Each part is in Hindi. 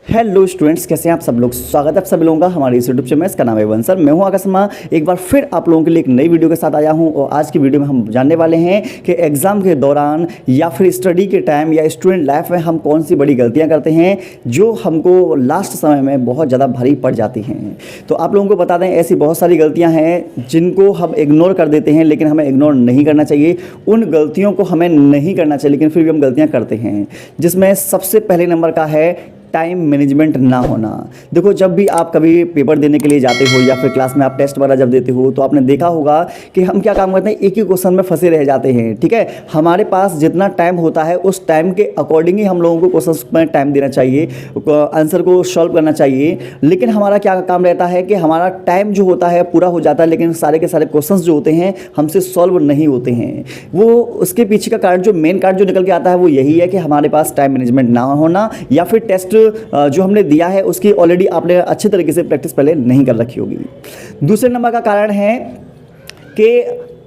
हेलो स्टूडेंट्स, कैसे हैं आप सब लोग। स्वागत है आप सभी लोगों का हमारे इस यूट्यूब चैनल में। इसका नाम है वंसर। मैं हूं आकाश शर्मा। एक बार फिर आप लोगों के लिए एक नई वीडियो के साथ आया हूं और आज की वीडियो में हम जानने वाले हैं कि एग्ज़ाम के दौरान या फिर स्टडी के टाइम या स्टूडेंट लाइफ में हम कौन सी बड़ी गलतियां करते हैं जो हमको लास्ट समय में बहुत ज़्यादा भारी पड़ जाती हैं। तो आप लोगों को बता दें, ऐसी बहुत सारी गलतियाँ हैं जिनको हम इग्नोर कर देते हैं, लेकिन हमें इग्नोर नहीं करना चाहिए। उन गलतियों को हमें नहीं करना चाहिए, लेकिन फिर भी हम गलतियाँ करते हैं, जिसमें सबसे पहले नंबर का है टाइम मैनेजमेंट ना होना। देखो, जब भी आप कभी पेपर देने के लिए जाते हो या फिर क्लास में आप टेस्ट वगैरह जब देते हो तो आपने देखा होगा कि हम क्या काम करते हैं, एक ही क्वेश्चन में फंसे रह जाते हैं। ठीक है, हमारे पास जितना टाइम होता है उस टाइम के अकॉर्डिंग ही हम लोगों को क्वेश्चन में टाइम देना चाहिए, आंसर को सॉल्व करना चाहिए। लेकिन हमारा क्या काम रहता है कि हमारा टाइम जो होता है पूरा हो जाता है, लेकिन सारे के सारे क्वेश्चन जो होते हैं हमसे सॉल्व नहीं होते हैं। वो उसके पीछे का कारण, जो मेन कारण जो निकल के आता है वो यही है कि हमारे पास टाइम मैनेजमेंट ना होना, या फिर टेस्ट जो हमने दिया है उसकी ऑलरेडी आपने अच्छे तरीके से प्रैक्टिस पहले नहीं कर रखी होगी। दूसरे नंबर का कारण है कि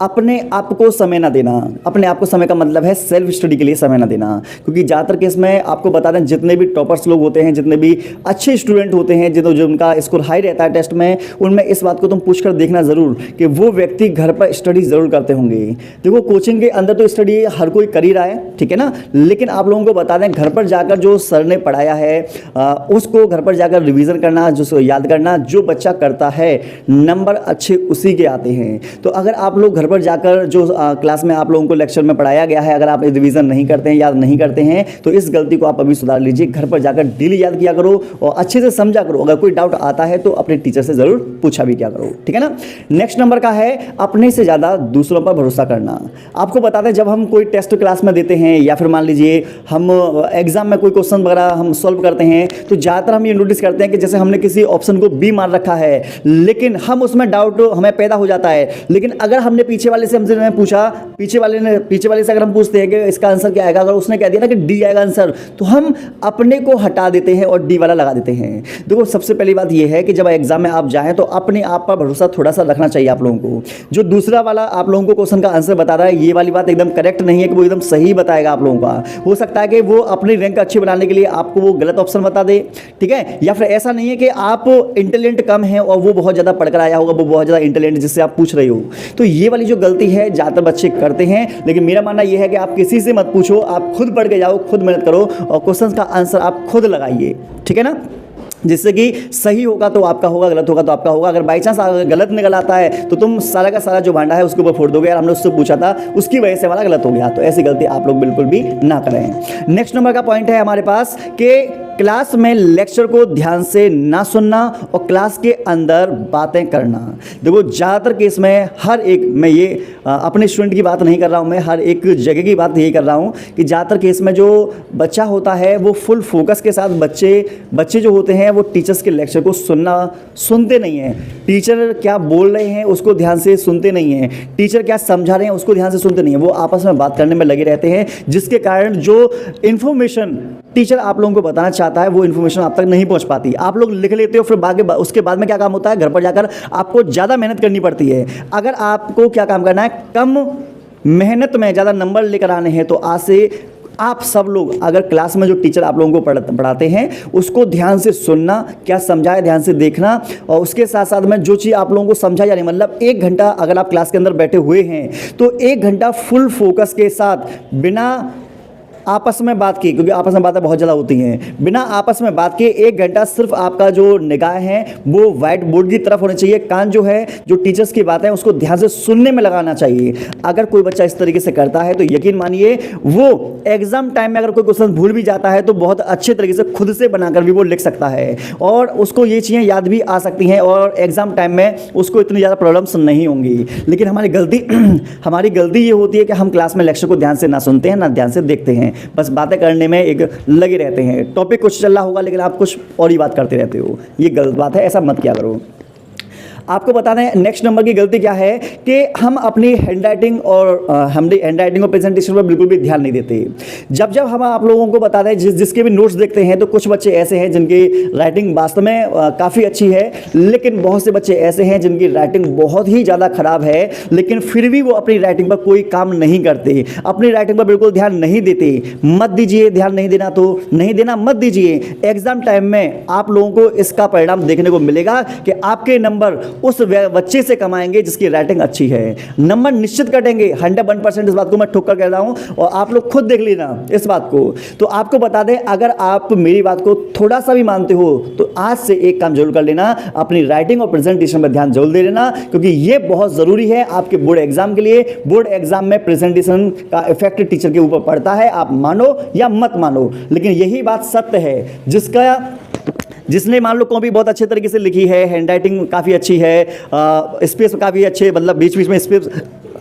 अपने आप को समय ना देना। अपने आप को समय का मतलब है सेल्फ स्टडी के लिए समय ना देना, क्योंकि ज़्यादातर केस में आपको बता दें, जितने भी टॉपर्स लोग होते हैं, जितने भी अच्छे स्टूडेंट होते हैं, जो उनका स्कोर हाई रहता है टेस्ट में, उनमें इस बात को तुम पूछ कर देखना ज़रूर कि वो व्यक्ति घर पर स्टडी ज़रूर करते होंगे। देखो, कोचिंग के अंदर तो स्टडी हर कोई कर ही रहा है, ठीक है ना, लेकिन आप लोगों को बता दें, घर पर जाकर जो सर ने पढ़ाया है उसको घर पर जाकर रिविज़न करना, जो याद करना, जो बच्चा करता है नंबर अच्छे उसी के आते हैं। तो अगर आप लोग घर पर जाकर जो क्लास में आप लोगों को लेक्चर में पढ़ाया गया है, अगर आप रिवीजन नहीं करते हैं, याद नहीं करते हैं, तो इस गलती को आप अभी सुधार लीजिए। घर पर जाकर डेली याद किया करो और अच्छे से समझा करो। अगर कोई डाउट आता है तो अपने टीचर से ज़रूर पूछा भी क्या करो, ठीक है ना। नेक्स्ट नंबर का है अपने से ज़्यादा दूसरों पर भरोसा करना। आपको बताते हैं, जब हम कोई टेस्ट क्लास में देते हैं या फिर मान लीजिए हम एग्जाम में कोई क्वेश्चन वगैरह हम सॉल्व करते हैं, तो ज़्यादातर हम ये नोटिस करते हैं कि जैसे हमने किसी ऑप्शन को बी मार रखा है, लेकिन हम उसमें डाउट हमें पैदा हो जाता है। लेकिन अगर हमने पीछे वाले से हमसे पूछा, पीछे वाले से अगर हम पूछते हैं कि इसका आंसर क्या आएगा, अगर उसने कह दिया ना कि डी आएगा आंसर, तो हम अपने को हटा देते हैं और डी वाला लगा देते हैं। देखो, सबसे पहली बात यह है कि जब एग्जाम में आप जाएं तो अपने आप पर भरोसा थोड़ा सा रखना चाहिए आप लोगों को। जो दूसरा वाला आप लोगों को क्वेश्चन का आंसर बता रहा है, ये वाली बात एकदम करेक्ट नहीं है कि वो एकदम सही बताएगा आप लोगों का। हो सकता है कि वो अपनी रैंक अच्छी बनाने के लिए आपको वो गलत ऑप्शन बता दे, ठीक है। या फिर ऐसा नहीं है कि आप इंटेलिजेंट कम है और वो बहुत ज़्यादा पढ़कर आया होगा, वो बहुत ज़्यादा इंटेलिजेंट जिससे आप पूछ रहे हो। तो ये वाली जो गलती है ज़्यादातर बच्चे करते हैं, लेकिन मेरा मानना यह है कि आप किसी से मत पूछो, आप खुद पढ़ के जाओ, खुद मेहनत करो और क्वेश्चन का आंसर आप खुद लगाइए, ठीक है ना। जिससे कि सही होगा तो आपका होगा, गलत होगा तो आपका होगा। अगर बाई चांस गलत निकल आता है तो तुम सारा का सारा जो भांडा है उसके ऊपर फोड़ दोगे, यार हमने उससे पूछा था, उसकी वजह से हमारा गलत हो गया। तो ऐसी गलती आप लोग बिल्कुल भी ना करें। नेक्स्ट नंबर का पॉइंट है हमारे पास कि क्लास में लेक्चर को ध्यान से ना सुनना और क्लास के अंदर बातें करना। देखो, ज़्यादातर केस में हर एक, मैं ये अपने स्टूडेंट की बात नहीं कर रहा हूँ, मैं हर एक जगह की बात यही कर रहा हूँ कि ज़्यादातर केस में जो बच्चा होता है वो फुल फोकस के साथ, बच्चे जो होते हैं वो टीचर्स के लेक्चर को सुनते नहीं हैं। टीचर क्या बोल रहे हैं उसको ध्यान से सुनते नहीं हैं, टीचर क्या समझा रहे हैं उसको ध्यान से सुनते नहीं हैं। वो आपस में बात करने में लगे रहते हैं, जिसके कारण जो इन्फॉर्मेशन टीचर आप लोगों को बताना चाहता है वो इन्फॉर्मेशन आप तक नहीं पहुंच पाती। आप लोग लिख लेते हो, फिर उसके बाद में क्या काम होता है, घर पर जाकर आपको ज़्यादा मेहनत करनी पड़ती है। अगर आपको क्या काम करना है, कम मेहनत में ज़्यादा नंबर लेकर आने हैं, तो आज से आप सब लोग अगर क्लास में जो टीचर आप लोगों को पढ़ाते हैं उसको ध्यान से सुनना, क्या समझाए ध्यान से देखना, और उसके साथ साथ में जो चीज़ आप लोगों को समझा जा रही है, मतलब 1 घंटा अगर आप क्लास के अंदर बैठे हुए हैं तो 1 घंटा फुल फोकस के साथ, बिना आपस में बात की, क्योंकि आपस में बातें बहुत ज़्यादा होती हैं, बिना आपस में बात के 1 घंटा सिर्फ आपका जो निगाह है वो वाइट बोर्ड की तरफ होनी चाहिए। कान जो है, जो टीचर्स की बात है उसको ध्यान से सुनने में लगाना चाहिए। अगर कोई बच्चा इस तरीके से करता है तो यकीन मानिए वो एग्जाम टाइम में अगर कोई क्वेश्चन भूल भी जाता है तो बहुत अच्छे तरीके से खुद से बनाकर भी वो लिख सकता है और उसको ये चीज़ें याद भी आ सकती हैं और एग्जाम टाइम में उसको इतनी ज़्यादा प्रॉब्लम्स नहीं होंगी। लेकिन हमारी गलती ये होती है कि हम क्लास में लेक्चर को ध्यान से ना सुनते हैं, ना ध्यान से देखते हैं, बस बातें करने में एक लगे रहते हैं। टॉपिक कुछ चल रहा होगा लेकिन आप कुछ और ही बात करते रहते हो, ये गलत बात है, ऐसा मत किया करो। आपको बताना है नेक्स्ट नंबर की गलती क्या है कि हम अपनी हैंडराइटिंग और प्रेजेंटेशन पर बिल्कुल भी ध्यान नहीं देते। जब जब हम आप लोगों को बता दें जिसके भी नोट्स देखते हैं तो कुछ बच्चे ऐसे हैं जिनकी राइटिंग वास्तव में काफ़ी अच्छी है, लेकिन बहुत से बच्चे ऐसे हैं जिनकी राइटिंग बहुत ही ज़्यादा खराब है, लेकिन फिर भी वो अपनी राइटिंग पर कोई काम नहीं करते, अपनी राइटिंग पर बिल्कुल ध्यान नहीं देते। मत दीजिए, ध्यान नहीं देना तो नहीं देना, मत दीजिए। एग्जाम टाइम में आप लोगों को इसका परिणाम देखने को मिलेगा कि आपके नंबर उस बच्चे से कमाएंगे जिसकी राइटिंग अच्छी है। नंबर निश्चित कटेंगे 100% इस बात को मैं ठोक कर कह रहा हूं और आप लोग खुद देख लेना इस बात को। तो आपको बता दें, अगर आप मेरी बात को थोड़ा सा भी मानते हो तो आज से एक काम जरूर कर लेना, अपनी राइटिंग और प्रेजेंटेशन पर ध्यान जरूर दे लेना, क्योंकि ये बहुत जरूरी है आपके बोर्ड एग्जाम के लिए। बोर्ड एग्जाम में प्रेजेंटेशन का इफेक्ट टीचर के ऊपर पड़ता है, आप मानो या मत मानो, लेकिन यही बात सत्य है। जिसने मान लो कॉपी बहुत अच्छे तरीके से लिखी है, हैंडराइटिंग काफ़ी अच्छी है, स्पेस काफ़ी अच्छे, मतलब बीच बीच में स्पेस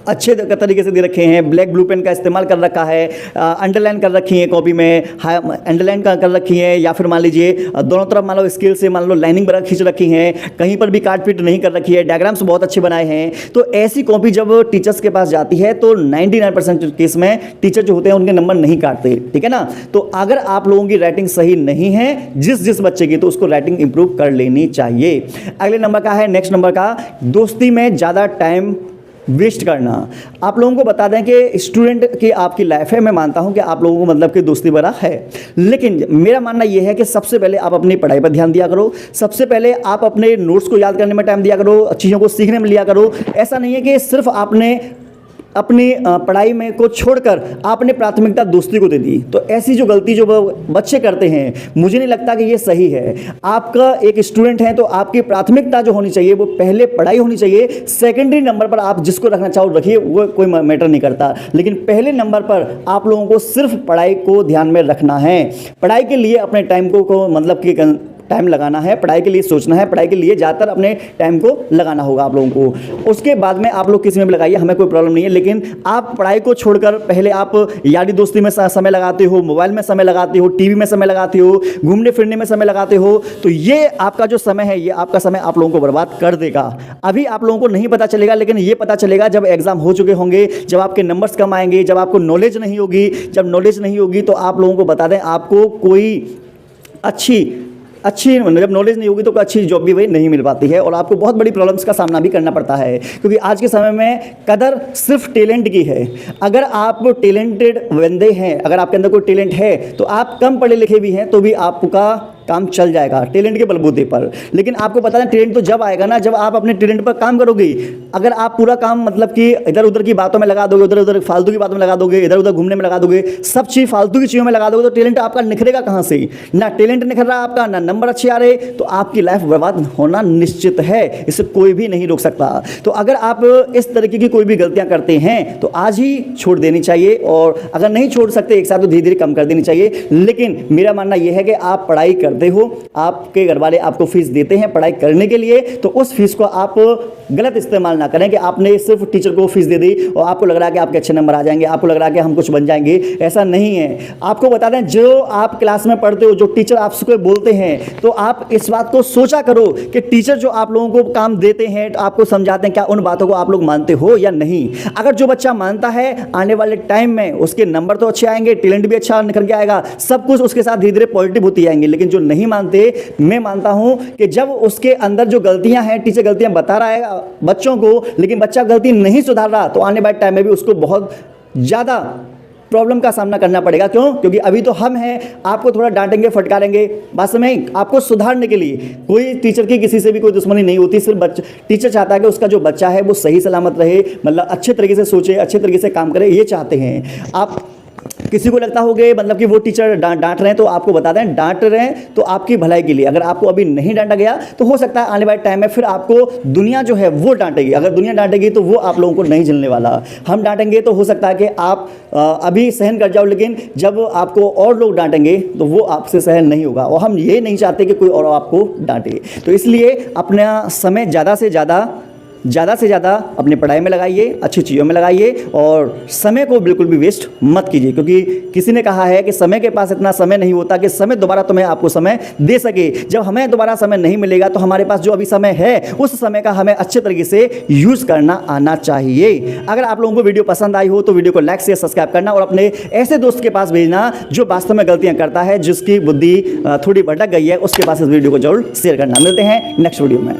अच्छे तरीके से दे रखे हैं, ब्लैक ब्लू पेन का इस्तेमाल कर रखा है, अंडरलाइन कर रखी है कॉपी में, अंडरलाइन कर रखी है, या फिर मान लीजिए दोनों तरफ मान लो स्केल से मान लो लाइनिंग वगैरह खींच रखी है, कहीं पर भी काट पीट नहीं कर रखी है, डायग्राम्स बहुत अच्छे बनाए हैं। तो ऐसी कॉपी जब टीचर्स के पास जाती है तो 99% केस में टीचर जो होते हैं उनके नंबर नहीं काटते, ठीक है ना। तो अगर आप लोगों की राइटिंग सही नहीं है जिस बच्चे की, तो उसको राइटिंग इंप्रूव कर लेनी चाहिए। अगले नंबर का है, नेक्स्ट नंबर का, दोस्ती में ज़्यादा टाइम वेस्ट करना। आप लोगों को बता दें कि स्टूडेंट की आपकी लाइफ है, मैं मानता हूं कि आप लोगों को मतलब कि दोस्ती बड़ा है, लेकिन मेरा मानना यह है कि सबसे पहले आप अपनी पढ़ाई पर ध्यान दिया करो, सबसे पहले आप अपने नोट्स को याद करने में टाइम दिया करो, चीज़ों को सीखने में लिया करो। ऐसा नहीं है कि सिर्फ आपने अपनी पढ़ाई में को छोड़कर आपने प्राथमिकता दोस्ती को दे दी। तो ऐसी जो गलती जो बच्चे करते हैं, मुझे नहीं लगता कि ये सही है। आपका एक स्टूडेंट है तो आपकी प्राथमिकता जो होनी चाहिए वो पहले पढ़ाई होनी चाहिए। सेकेंडरी नंबर पर आप जिसको रखना चाहो रखिए, वो कोई मैटर नहीं करता, लेकिन पहले नंबर पर आप लोगों को सिर्फ पढ़ाई को ध्यान में रखना है। पढ़ाई के लिए अपने टाइम को मतलब कि टाइम लगाना है, पढ़ाई के लिए सोचना है, पढ़ाई के लिए ज़्यादातर अपने टाइम को लगाना होगा आप लोगों को। उसके बाद में आप लोग किसी में भी लगाइए, हमें कोई प्रॉब्लम नहीं है, लेकिन आप पढ़ाई को छोड़कर पहले आप यारी दोस्ती में समय लगाते हो, मोबाइल में समय लगाते हो, टीवी में समय लगाते हो, घूमने फिरने में समय लगाते हो, तो ये आपका जो समय है, ये आपका समय आप लोगों को बर्बाद कर देगा। अभी आप लोगों को नहीं पता चलेगा, लेकिन ये पता चलेगा जब एग्जाम हो चुके होंगे, जब आपके नंबर्स कम आएंगे, जब आपको नॉलेज नहीं होगी। जब नॉलेज नहीं होगी तो आप लोगों को बता दें, आपको कोई अच्छी जब नॉलेज नहीं होगी तो कोई अच्छी जॉब भी वही नहीं मिल पाती है, और आपको बहुत बड़ी प्रॉब्लम्स का सामना भी करना पड़ता है, क्योंकि आज के समय में कदर सिर्फ टैलेंट की है। अगर आप टैलेंटेड बंदे हैं, अगर आपके अंदर कोई टैलेंट है, तो आप कम पढ़े लिखे भी हैं तो भी आपका काम चल जाएगा टैलेंट के बलबूते पर। लेकिन आपको पता है टैलेंट तो जब आएगा ना जब आप अपने टैलेंट पर काम करोगे। अगर आप पूरा काम मतलब कि इधर उधर की बातों में लगा दोगे, उधर उधर फालतू की बातों में लगा दोगे, इधर उधर घूमने में लगा दोगे, सब चीज़ फालतू की चीज़ों में लगा दोगे, तो टैलेंट आपका निखरेगा कहाँ से? ना टैलेंट निखर रहा आपका, ना नंबर अच्छे आ रहे, तो आपकी लाइफ बर्बाद होना निश्चित है, इसे कोई भी नहीं रोक सकता। तो अगर आप इस तरीके की कोई भी गलतियाँ करते हैं तो आज ही छोड़ देनी चाहिए, और अगर नहीं छोड़ सकते एक साथ तो धीरे धीरे कम कर देनी चाहिए। लेकिन मेरा मानना यह है कि आप पढ़ाई करते हो, आपके घर वाले आपको फीस देते हैं पढ़ाई करने के लिए, तो उस फीस को आप गलत इस्तेमाल ना करें कि आपने सिर्फ टीचर को फीस दे दी और आपको लग रहा है कि आपके अच्छे नंबर आ जाएंगे, आपको लग रहा है कि हम कुछ बन जाएंगे। ऐसा नहीं है। आपको बता दें, जो आप क्लास में पढ़ते हो, जो टीचर आपसे बोलते हैं, तो आप इस बात को सोचा करो कि टीचर जो आप लोगों को काम देते हैं, तो आपको समझाते हैं, क्या उन बातों को आप लोग मानते हो या नहीं? अगर जो बच्चा मानता है, आने वाले टाइम में उसके नंबर तो अच्छे आएंगे, टैलेंट भी अच्छा निकल के आएगा, सब कुछ उसके साथ धीरे धीरे पॉजिटिव होती जाएंगे। लेकिन जो नहीं मानते, मैं मानता हूं कि जब उसके अंदर जो गलतियां हैं, टीचर गलतियां बता रहा है बच्चों को, लेकिन बच्चा गलती नहीं सुधार रहा, तो आने वाले टाइम में भी उसको बहुत ज़्यादा प्रॉब्लम का सामना करना पड़ेगा। क्यों? क्योंकि अभी तो हम हैं, आपको थोड़ा डांटेंगे, फटकारेंगे, वास्तव में आपको सुधारने के लिए। कोई टीचर की किसी से भी कोई दुश्मनी नहीं होती, सिर्फ टीचर चाहता है कि उसका जो बच्चा है वो सही सलामत रहे, मतलब अच्छे तरीके से सोचे, अच्छे तरीके से काम करे, ये चाहते हैं। आप किसी को लगता होगा मतलब कि वो टीचर डांट रहे हैं, तो आपको बता दें, डांट रहे हैं तो आपकी भलाई के लिए। अगर आपको अभी नहीं डांटा गया तो हो सकता है आने वाले टाइम में फिर आपको दुनिया जो है वो डांटेगी। अगर दुनिया डांटेगी तो वो आप लोगों को नहीं झेलने वाला। हम डांटेंगे तो हो सकता है कि आप अभी सहन कर जाओ, लेकिन जब आपको और लोग डांटेंगे तो वो आपसे सहन नहीं होगा, और हम ये नहीं चाहते कि कोई और आपको डांटे। तो इसलिए अपना समय ज़्यादा से ज़्यादा ज़्यादा से ज़्यादा अपनी पढ़ाई में लगाइए, अच्छी चीज़ों में लगाइए और समय को बिल्कुल भी वेस्ट मत कीजिए, क्योंकि किसी ने कहा है कि समय के पास इतना समय नहीं होता कि समय दोबारा तुम्हें आपको समय दे सके। जब हमें दोबारा समय नहीं मिलेगा तो हमारे पास जो अभी समय है उस समय का हमें अच्छे तरीके से यूज़ करना आना चाहिए। अगर आप लोगों को वीडियो पसंद आई हो तो वीडियो को लाइक शेयर सब्सक्राइब करना और अपने ऐसे दोस्त के पास भेजना जो वास्तव में गलतियां करता है, जिसकी बुद्धि थोड़ी भटक गई है, उसके पास इस वीडियो को जरूर शेयर करना। मिलते हैं नेक्स्ट वीडियो में।